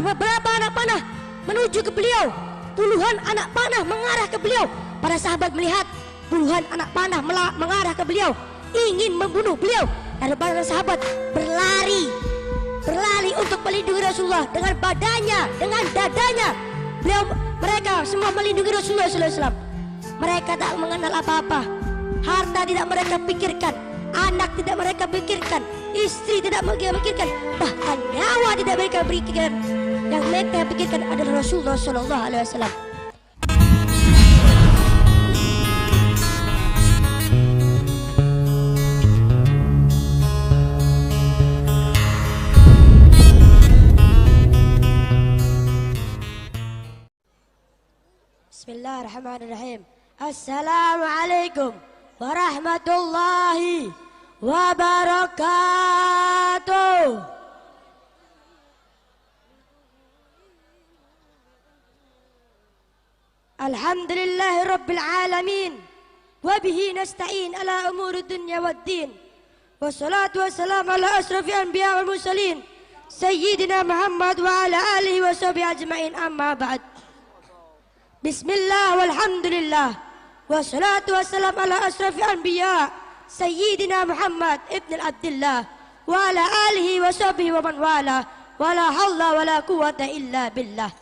beberapa anak panah menuju ke beliau. Puluhan anak panah mengarah ke beliau. Para sahabat melihat puluhan anak panah mengarah ke beliau, ingin membunuh beliau. Lalu para sahabat berlari untuk melindungi Rasulullah dengan badannya, dengan dadanya. Mereka semua melindungi Rasulullah SAW. Mereka tak mengenal apa-apa. Harta tidak mereka pikirkan, anak tidak mereka pikirkan, istri tidak mereka pikirkan, bahkan nyawa tidak mereka pikirkan. Yang mereka pikirkan adalah Rasulullah SAW. Bismillahirrahmanirrahim. Assalamualaikum warahmatullahi wabarakatuh. Alhamdulillahi rabbil alamin, wabihi nasta'in ala umuri dunya waddin, wassalatu wassalamu ala asrafi anbiya wal mursalin, sayyidina Muhammad wa ala alihi wa sahbihi ajma'in, amma ba'd. Bismillah walhamdulillah, wassalatu wassalamu ala asrafi anbiya sayyidina Muhammad ibn Abdullah wa ala alihi wa sahbihi wa man wala, wa la hawla wa la quwwata illa billah.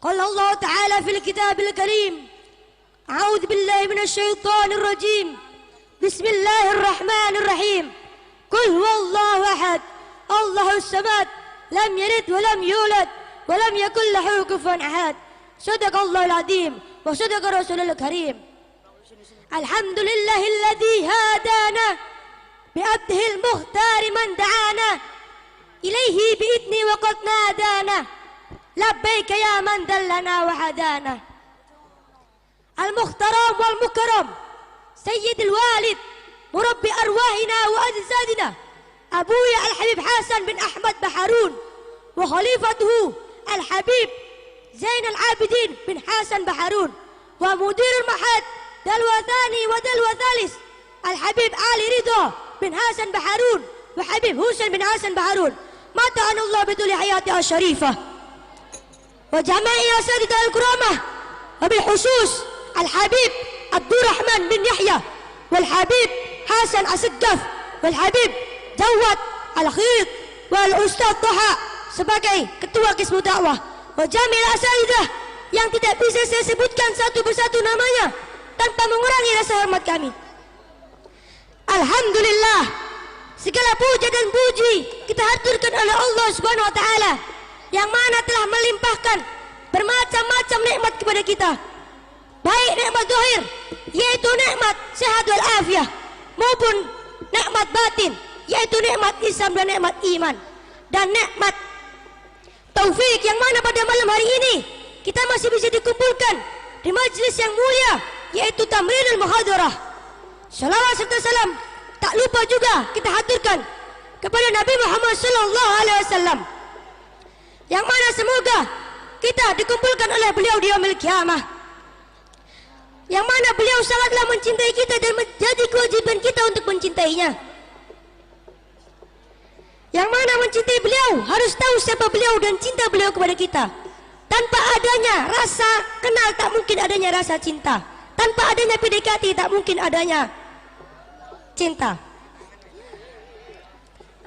Qala Allah ta'ala fil kitabil karim, a'udzu billahi minasy syaithanir rajim, bismillahirrahmanirrahim, qul huwallahu ahad, Allahus samad, lam yalid wa lam yulad wa lam yakul lahu kufuwan ahad. Shadaqallahul azim wa shadaqa rasulul karim. Alhamdulillahilladzi hadana bi'abdihil muhtari man da'ana ilaihi bi'idni wa qad nadana labbaika ya man dallana wa hadana. Al-mukhtaram wal mukram sayyidul walid murabbi arwahina wa ajsadina abuya al-habib Hasan bin Ahmad Baharun wa khalifatuhu al-habib Zain al-Abidin bin Hasan Baharun wa mudirul mahad dalwa thani wa dalwa thalis al-habib Ali Ridha bin Hasan Baharun wa habib Husain bin Hasan Baharun mata'anullah bituli hayati al-sharifah wa jama'i asadid al-kuramah wa bil khusus al-habib Abdurrahman bin Yahya wal habib Hasan As-Saggaf wal habib Jawad Al-Khid wal Ustaz Taha sebagai ketua Qismu Dakwah, wa jami'il asatidzah yang tidak bisa saya sebutkan satu persatu namanya tanpa mengurangi rasa hormat kami. Alhamdulillah, segala puja dan puji kita haturkan oleh Allah Subhanahu wa taala yang mana telah melimpahkan bermacam-macam nikmat kepada kita. Baik nikmat zahir, yaitu nikmat sehat wal afiah, maupun nikmat batin, yaitu nikmat Islam dan nikmat iman, dan nikmat taufik yang mana pada malam hari ini kita masih bisa dikumpulkan di majlis yang mulia, yaitu Tamrinul Muhadarah. Salawat serta salam tak lupa juga kita haturkan kepada Nabi Muhammad SAW, yang mana semoga kita dikumpulkan oleh beliau di yaumil qiyamah, yang mana beliau sangatlah mencintai kita dan menjadi kewajiban kita untuk mencintainya. Yang mana mencintai beliau harus tahu siapa beliau dan cinta beliau kepada kita. Tanpa adanya rasa kenal tak mungkin adanya rasa cinta. Tanpa adanya PDKT tak mungkin adanya cinta.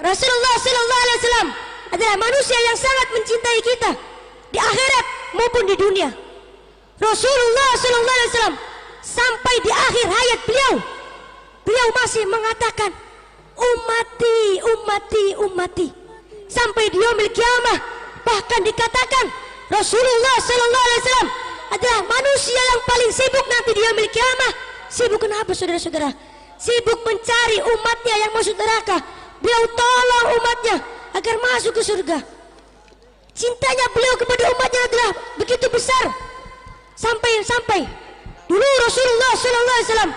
Rasulullah SAW adalah manusia yang sangat mencintai kita di akhirat maupun di dunia. Rasulullah SAW sampai di akhir hayat beliau masih mengatakan ummati, ummati, ummati. Sampai di yaumil qiyamah bahkan dikatakan Rasulullah SAW adalah manusia yang paling sibuk nanti di yaumil qiyamah. Sibuk kenapa saudara-saudara? Sibuk mencari umatnya yang masuk neraka. Beliau tolong umatnya agar masuk ke surga. Cintanya beliau kepada umatnya adalah begitu besar. Sampai dulu Rasulullah SAW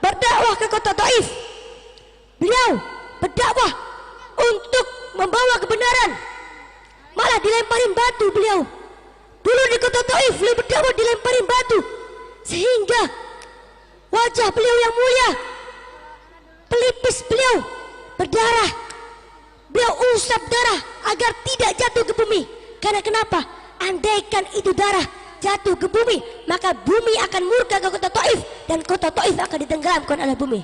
berdakwah ke kota Taif. Beliau berdakwah untuk membawa kebenaran, malah dilemparin batu beliau. Dulu di kota Taif beliau berdakwah dilemparin batu, sehingga wajah beliau yang mulia, pelipis beliau berdarah. Beliau usap darah agar tidak jatuh ke bumi. Karena kenapa? Andaikan itu darah jatuh ke bumi, maka bumi akan murka ke kota Taif dan kota Taif akan ditenggelamkan oleh bumi.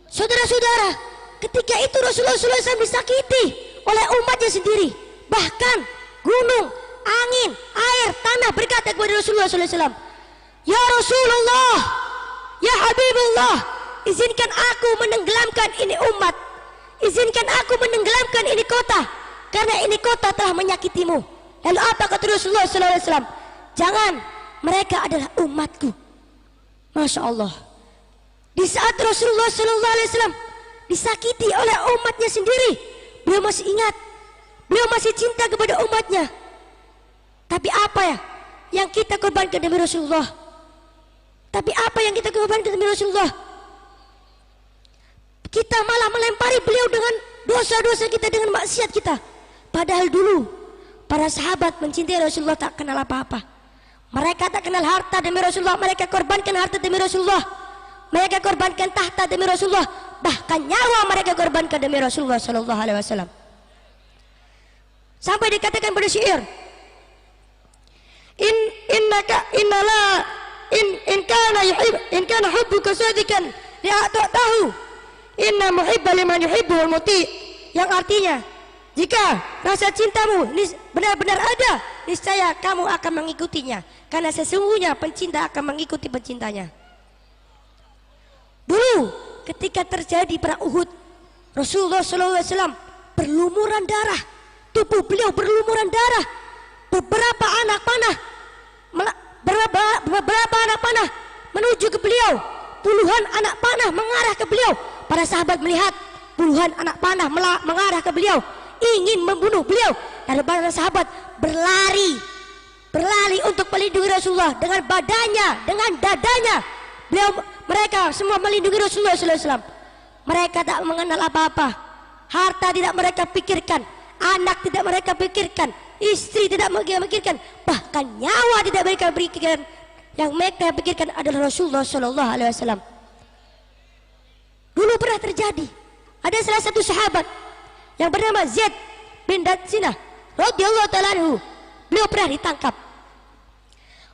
Saudara-saudara, ketika itu Rasulullah SAW disakiti oleh umatnya sendiri. Bahkan gunung, angin, air, tanah berkata kepada Rasulullah SAW, "Ya Rasulullah, ya Habibullah, izinkan aku menenggelamkan ini umat, izinkan aku menenggelamkan ini kota, karena ini kota telah menyakitimu." Lalu apa kata Rasulullah SAW? "Jangan, mereka adalah umatku." Masya Allah. Di saat Rasulullah SAW disakiti oleh umatnya sendiri, beliau masih ingat, beliau masih cinta kepada umatnya. Tapi apa ya yang kita korbankan demi Rasulullah? Tapi apa yang kita korbankan demi Rasulullah? Kita malah melempari beliau dengan dosa-dosa kita, dengan maksiat kita. Padahal dulu para sahabat mencintai Rasulullah tak kenal apa-apa. Mereka tak kenal harta demi Rasulullah, mereka korbankan harta demi Rasulullah. Mereka korbankan tahta demi Rasulullah, bahkan nyawa mereka korbankan demi Rasulullah sallallahu alaihi wasallam. Sampai dikatakan pada syair, in kana hubbuka sadikan li'ata'tahu inna muhibba liman yuhibbul muti, yang artinya, jika rasa cintamu benar-benar ada, niscaya kamu akan mengikutinya, karena sesungguhnya pencinta akan mengikuti pencintanya. Dulu ketika terjadi perang Uhud, Rasulullah SAW berlumuran darah, tubuh beliau berlumuran darah. Beberapa anak panah menuju ke beliau, puluhan anak panah mengarah ke beliau. Para sahabat melihat puluhan anak panah mengarah ke beliau, ingin membunuh beliau. Lalu para sahabat berlari untuk melindungi Rasulullah dengan badannya, dengan dadanya. Mereka semua melindungi Rasulullah SAW. Mereka tak mengenal apa-apa. Harta tidak mereka pikirkan, anak tidak mereka pikirkan, istri tidak mereka pikirkan, bahkan nyawa tidak mereka pikirkan. Yang mereka pikirkan adalah Rasulullah SAW. Dulu pernah terjadi, ada salah satu sahabat yang bernama Zaid bin Datsinah radhiyallahu ta'ala anhu. Beliau pernah ditangkap.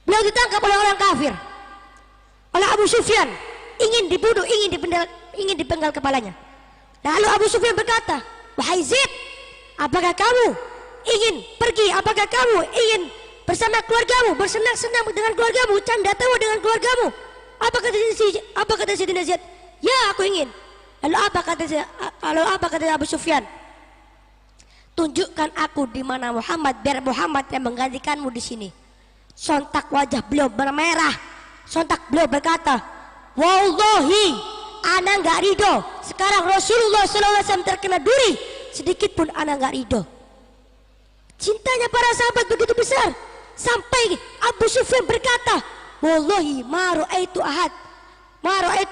Beliau ditangkap oleh orang kafir, oleh Abu Sufyan, ingin dibunuh, ingin dipenggal kepalanya. Lalu Abu Sufyan berkata, "Wahai Zaid, apakah kamu ingin pergi? Apakah kamu ingin bersama keluargamu, bersenang-senang dengan keluargamu, canda tawa dengan keluargamu?" Apa kata Sayyidina Zaid? "Ya, aku ingin." Lalu apa kata Abu Sufyan? "Tunjukkan aku di mana Muhammad, biar Muhammad yang menggantikanmu di sini." Sontak wajah beliau bermerah. Sontak beliau berkata, "Wallahi, ana enggak ridho. Sekarang Rasulullah SAW terkena duri, sedikit pun ana enggak ridho." Cintanya para sahabat begitu besar sampai Abu Sufyan berkata, "Wallahi ma ra'aitu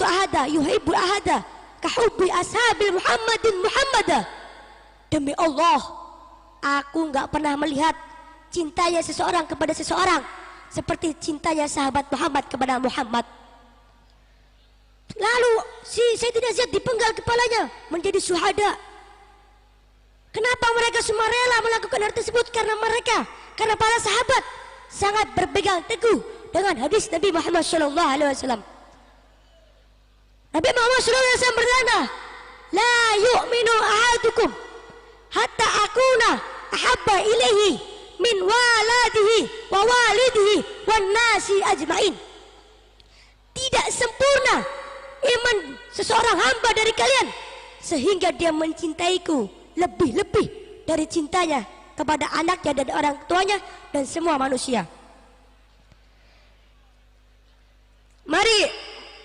ahada yuhibbul ahada kahubbi ashabil Muhammadin." Demi Allah, aku enggak pernah melihat cintanya seseorang kepada seseorang seperti cintanya sahabat Muhammad kepada Muhammad. Lalu si Sayyidina Zaid dipenggal kepalanya menjadi syuhada. Kenapa mereka semua rela melakukan hal tersebut? Karena para sahabat sangat berpegang teguh dengan hadis Nabi Muhammad SAW. Nabi Muhammad SAW berkata, "La yu'minu ahadukum hatta akuna ahabba ilaihi min waladihi wa walidihi wan nasi ajmain." Tidak sempurna iman seseorang hamba dari kalian sehingga dia mencintaiku lebih-lebih dari cintanya kepada anaknya dan orang tuanya dan semua manusia.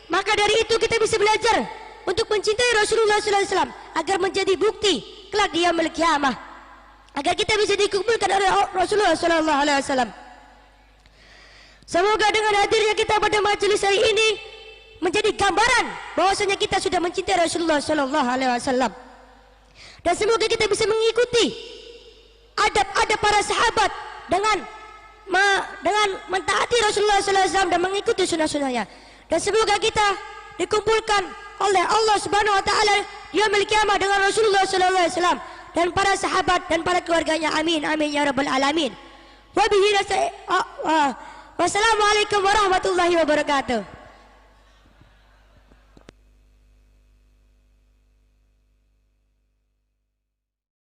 Maka dari itu kita bisa belajar untuk mencintai Rasulullah SAW agar menjadi bukti kelak di yaumil qiyamah, agar kita bisa dikumpulkan oleh Rasulullah SAW. Semoga dengan hadirnya kita pada majelis hari ini menjadi gambaran bahwasanya kita sudah mencintai Rasulullah SAW, dan semoga kita bisa mengikuti adab-adab para sahabat dengan mentaati Rasulullah SAW dan mengikuti sunnah-sunnahnya. Dan semoga kita dikumpulkan oleh Allah Subhanahu Wa Taala di yaumil qiyamah dengan Rasulullah SAW. dan para sahabat dan para keluarganya. Amin amin ya rabbal alamin. Wassalamualaikum warahmatullahi wabarakatuh.